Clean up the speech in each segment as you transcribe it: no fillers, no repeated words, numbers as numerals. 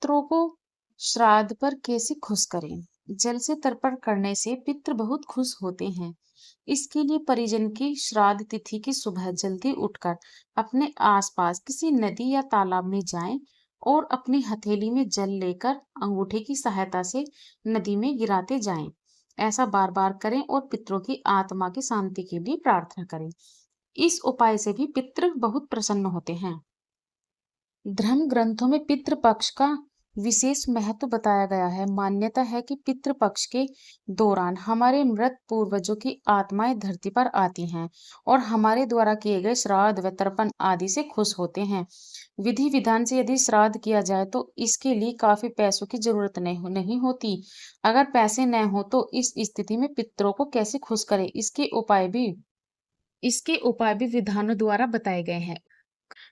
पितरों को श्राद्ध पर कैसे खुश करें? जल से तर्पण करने से पितृ बहुत खुश होते हैं। इसके लिए परिजन की श्राद्ध तिथि की सुबह जल्दी उठकर अपने आसपास किसी नदी या तालाब में जाएं और अपनी हथेली में जल लेकर अंगूठे की सहायता से नदी में गिराते जाएं। ऐसा बार बार करें और पितरों की आत्मा की शांति के लिए प्रार्थना करें। इस उपाय से भी पितृ बहुत प्रसन्न होते हैं। धर्म ग्रंथों में पितृपक्ष का विशेष महत्व बताया गया है। मान्यता है कि पितृपक्ष के दौरान हमारे मृत पूर्वजों की आत्माएं धरती पर आती हैं और हमारे द्वारा किए गए श्राद्ध व तर्पण आदि से खुश होते हैं। विधि विधान से यदि श्राद्ध किया जाए तो इसके लिए काफी पैसों की जरूरत नहीं होती। अगर पैसे न हो तो इस स्थिति में पितरों को कैसे खुश करें, इसके उपाय भी विधानों द्वारा बताए गए हैं।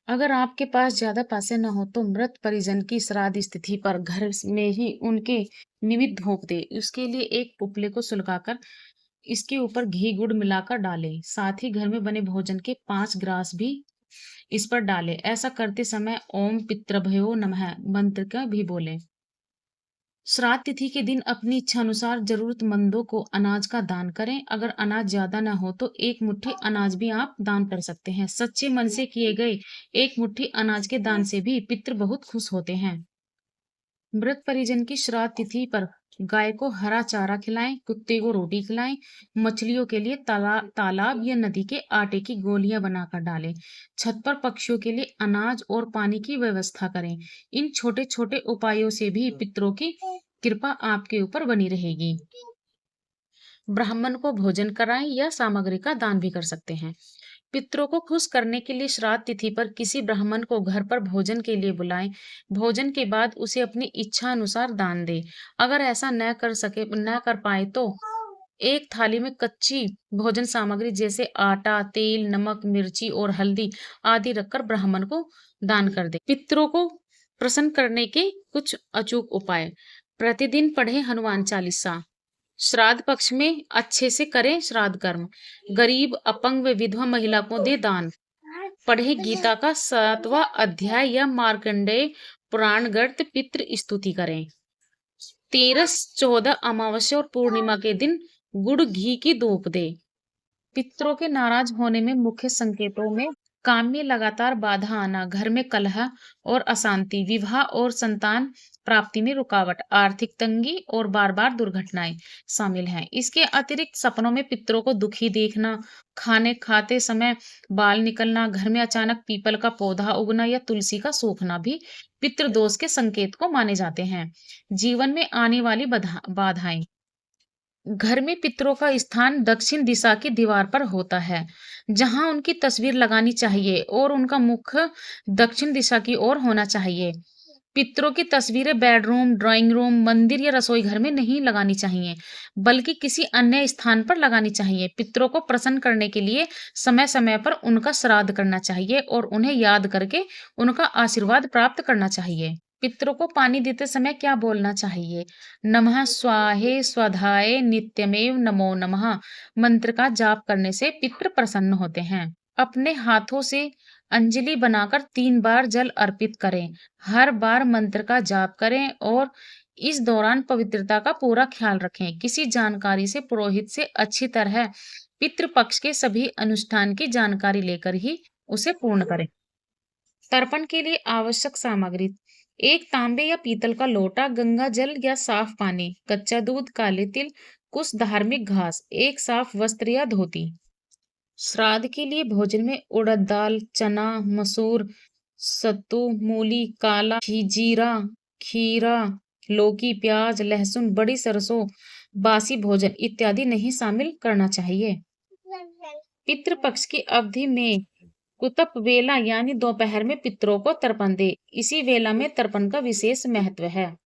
अगर आपके पास ज्यादा पैसे न हो तो मृत परिजन की श्राद्ध तिथि पर घर में ही उनके निमित्त भोग दे। उसके लिए एक उपले को सुलगाकर इसके ऊपर घी गुड़ मिलाकर डालें। साथ ही घर में बने भोजन के 5 ग्रास भी इस पर डालें। ऐसा करते समय ओम पितृभ्यो नमः मंत्र का भी बोलें। श्राद्ध तिथि के दिन अपनी इच्छा अनुसार जरूरतमंदों को अनाज का दान करें। अगर अनाज ज्यादा न हो तो एक मुट्ठी अनाज भी आप दान कर सकते हैं। सच्चे मन से किए गए एक मुट्ठी अनाज के दान से भी पितृ बहुत खुश होते हैं। मृत परिजन की श्राद्ध तिथि पर गाय को हरा चारा खिलाएं, कुत्ते को रोटी खिलाएं, मछलियों के लिए तालाब या नदी के आटे की गोलियां बनाकर डालें। छत पर पक्षियों के लिए अनाज और पानी की व्यवस्था करें। इन छोटे छोटे उपायों से भी पितरों की कृपा आपके ऊपर बनी रहेगी। ब्राह्मण को भोजन कराएं या सामग्री का दान भी कर सकते हैं। पितरों को खुश करने के लिए श्राद्ध तिथि पर किसी ब्राह्मण को घर पर भोजन के लिए बुलाएं। भोजन के बाद उसे अपनी इच्छा अनुसार दान दें। अगर ऐसा न कर पाए तो एक थाली में कच्ची भोजन सामग्री जैसे आटा, तेल, नमक, मिर्ची और हल्दी आदि रखकर ब्राह्मण को दान कर दे। पितरों को प्रसन्न करने के कुछ अचूक उपाय। प्रतिदिन पढ़े हनुमान चालीसा। श्राद्ध पक्ष में अच्छे से करें श्राद्ध कर्म। गरीब, अपंग व विधवा महिला को दे दान। पढ़े गीता का 7वां अध्याय या मार्कंडेय पुराण गर्त पितृ स्तुति करें। 13, 14 अमावस्या और पूर्णिमा के दिन गुड़ घी की धूप दे। पितरों के नाराज होने में मुख्य संकेतों में काम में लगातार बाधा आना, घर में कलह और अशांति, विवाह और संतान प्राप्ति में रुकावट, आर्थिक तंगी और बार बार दुर्घटनाएं शामिल हैं। इसके अतिरिक्त सपनों में पितरों को दुखी देखना, खाने खाते समय बाल निकलना, घर में अचानक पीपल का पौधा उगना या तुलसी का सूखना भी पितृदोष के संकेत को माने जाते हैं। जीवन में आने वाली बाधाएं। घर में पितरों का स्थान दक्षिण दिशा की दीवार पर होता है, जहां उनकी तस्वीर लगानी चाहिए और उनका मुख दक्षिण दिशा की ओर होना चाहिए। पितरों की तस्वीरें बेडरूम, ड्राइंग रूम, मंदिर या रसोई घर में नहीं लगानी चाहिए, बल्कि किसी अन्य स्थान पर लगानी चाहिए। पितरों को प्रसन्न करने के लिए समय समय पर उनका श्राद्ध करना चाहिए और उन्हें याद करके उनका आशीर्वाद प्राप्त करना चाहिए। पितरों को पानी देते समय क्या बोलना चाहिए? नमः स्वाहे स्वधाय नित्यमेव नमो नमः मंत्र का जाप करने से पितृ प्रसन्न होते हैं। अपने हाथों से अंजलि बनाकर 3 बार जल अर्पित करें। हर बार मंत्र का जाप करें और इस दौरान पवित्रता का पूरा ख्याल रखें। किसी जानकारी से पुरोहित से अच्छी तरह पितृपक्ष के सभी अनुष्ठान की जानकारी लेकर ही उसे पूर्ण करें। तर्पण के लिए आवश्यक सामग्री: 1 तांबे या पीतल का लोटा, गंगा जल या साफ पानी, कच्चा दूध, काले तिल, कुछ धार्मिक घास, 1 साफ वस्त्र या धोती। श्राद्ध के लिए भोजन में उड़द दाल, चना, मसूर, सत्तू, मूली, काला जीरा, खीरा, लौकी, प्याज, लहसुन, बड़ी सरसों, बासी भोजन इत्यादि नहीं शामिल करना चाहिए। पितृपक्ष की अवधि में कुतप वेला यानी दोपहर में पितरों को तर्पण दे। इसी वेला में तर्पण का विशेष महत्व है।